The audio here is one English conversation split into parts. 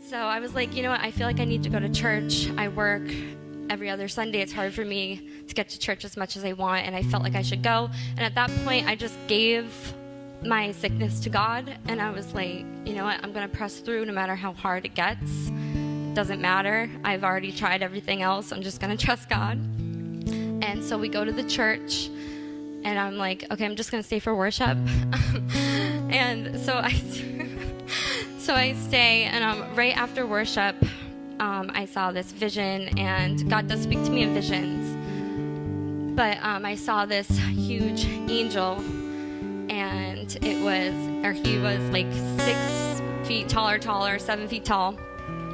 so I was like, you know what, I feel like I need to go to church. I work every other Sunday. It's hard for me to get to church as much as I want, and I felt like I should go. And at that point, I just gave my sickness to God, and I was like, you know what, I'm going to press through no matter how hard it gets. It doesn't matter. I've already tried everything else. I'm just going to trust God. And so we go to the church, and I'm like, okay, I'm just going to stay for worship. And so I stay, and right after worship, I saw this vision, and God does speak to me in visions. But I saw this huge angel, and he was like 6 feet taller, 7 feet tall,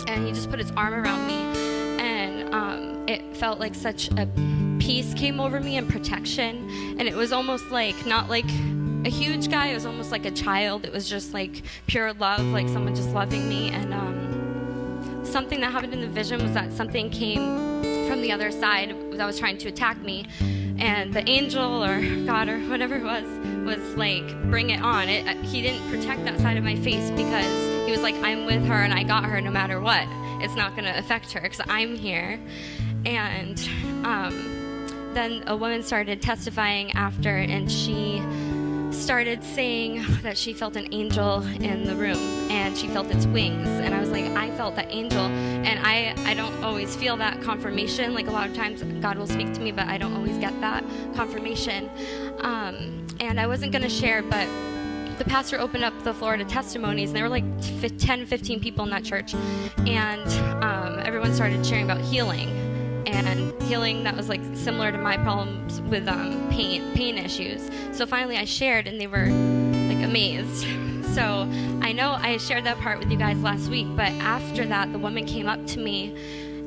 and he just put his arm around me, and it felt like such a peace came over me and protection, and it was almost like, not like a huge guy, it was almost like a child. It was just like pure love, like someone just loving me. And something that happened in the vision was that something came from the other side that was trying to attack me, and the angel or God or whatever it was like, bring it on. He didn't protect that side of my face, because he was like, I'm with her and I got her no matter what. It's not going to affect her because I'm here. And then a woman started testifying after, and she started saying that she felt an angel in the room, and she felt its wings. And I was like, I felt that angel, and I don't always feel that confirmation. Like, a lot of times God will speak to me, but I don't always get that confirmation. And I wasn't going to share, but the pastor opened up the floor to testimonies, and there were like 10, 15 people in that church, and everyone started sharing about healing. And healing that was like similar to my problems with pain issues. So finally I shared, and they were like amazed. So I know I shared that part with you guys last week, but after that, the woman came up to me,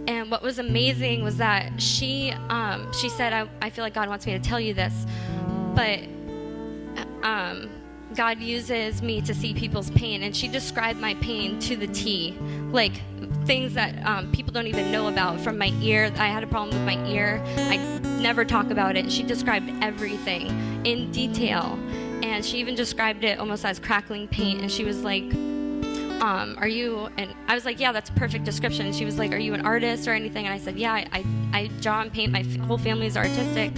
and what was amazing was that she said, I feel like God wants me to tell you this, but God uses me to see people's pain. And she described my pain to the T, like things that people don't even know about. From my ear, I had a problem with my ear. I never talk about it. She described everything in detail, and she even described it almost as crackling pain. And she was like, are you, and I was like, yeah, that's a perfect description. And she was like, are you an artist or anything? And I said, yeah, I draw and paint. My whole family is artistic.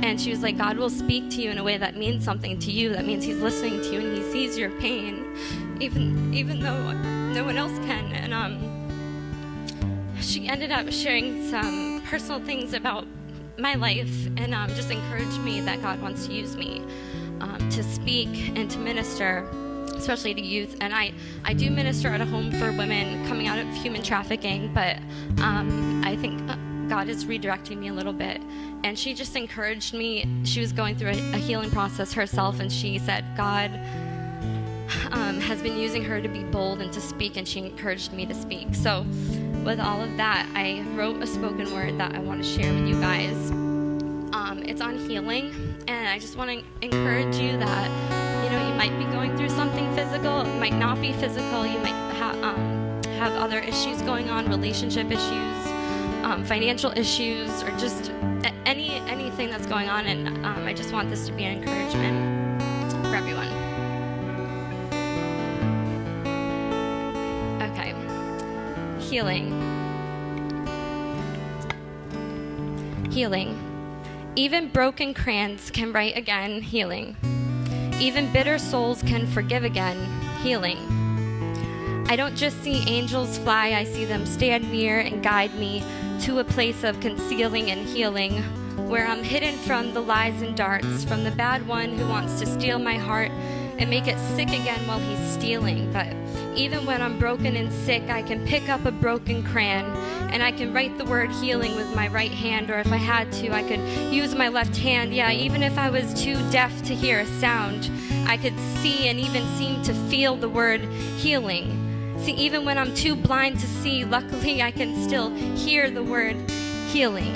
And she was like, God will speak to you in a way that means something to you. That means he's listening to you, and he sees your pain, even though no one else can. And she ended up sharing some personal things about my life, and just encouraged me that God wants to use me to speak and to minister, especially to youth. And I do minister at a home for women coming out of human trafficking, but I think God is redirecting me a little bit. And she just encouraged me. She was going through a healing process herself, and she said God has been using her to be bold and to speak, and she encouraged me to speak. So with all of that, I wrote a spoken word that I want to share with you guys. It's on healing, and I just want to encourage you that, you know, you might be going through something physical. It might not be physical. You might have other issues going on, relationship issues, financial issues, or just anything that's going on. And I just want this to be an encouragement for everyone. Okay. Healing. Even broken crayons can write again. Healing. Even bitter souls can forgive again. Healing. I don't just see angels fly, I see them stand near and guide me to a place of concealing and healing, where I'm hidden from the lies and darts, from the bad one who wants to steal my heart and make it sick again while he's stealing. But even when I'm broken and sick, I can pick up a broken crayon, and I can write the word healing with my right hand, or if I had to, I could use my left hand. Yeah, even if I was too deaf to hear a sound, I could see and even seem to feel the word healing. See, even when I'm too blind to see, luckily I can still hear the word healing.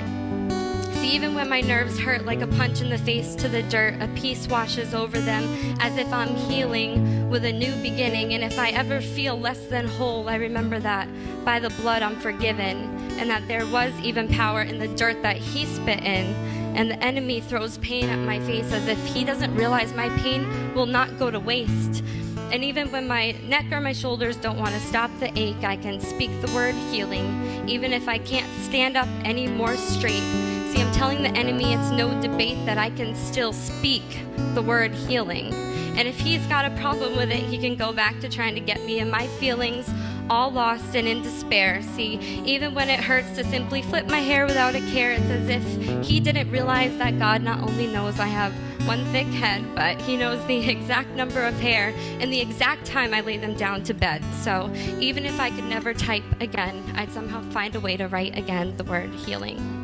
See, even when my nerves hurt like a punch in the face to the dirt, a peace washes over them as if I'm healing with a new beginning. And if I ever feel less than whole, I remember that by the blood I'm forgiven, and that there was even power in the dirt that he spit in. And the enemy throws pain at my face as if he doesn't realize my pain will not go to waste. And even when my neck or my shoulders don't want to stop the ache, I can speak the word healing, even if I can't stand up any more straight. See, I'm telling the enemy it's no debate that I can still speak the word healing. And if he's got a problem with it, he can go back to trying to get me in my feelings, all lost and in despair. See, even when it hurts to simply flip my hair without a care, it's as if he didn't realize that God not only knows I have one thick head, but he knows the exact number of hair and the exact time I lay them down to bed. So even if I could never type again, I'd somehow find a way to write again the word healing.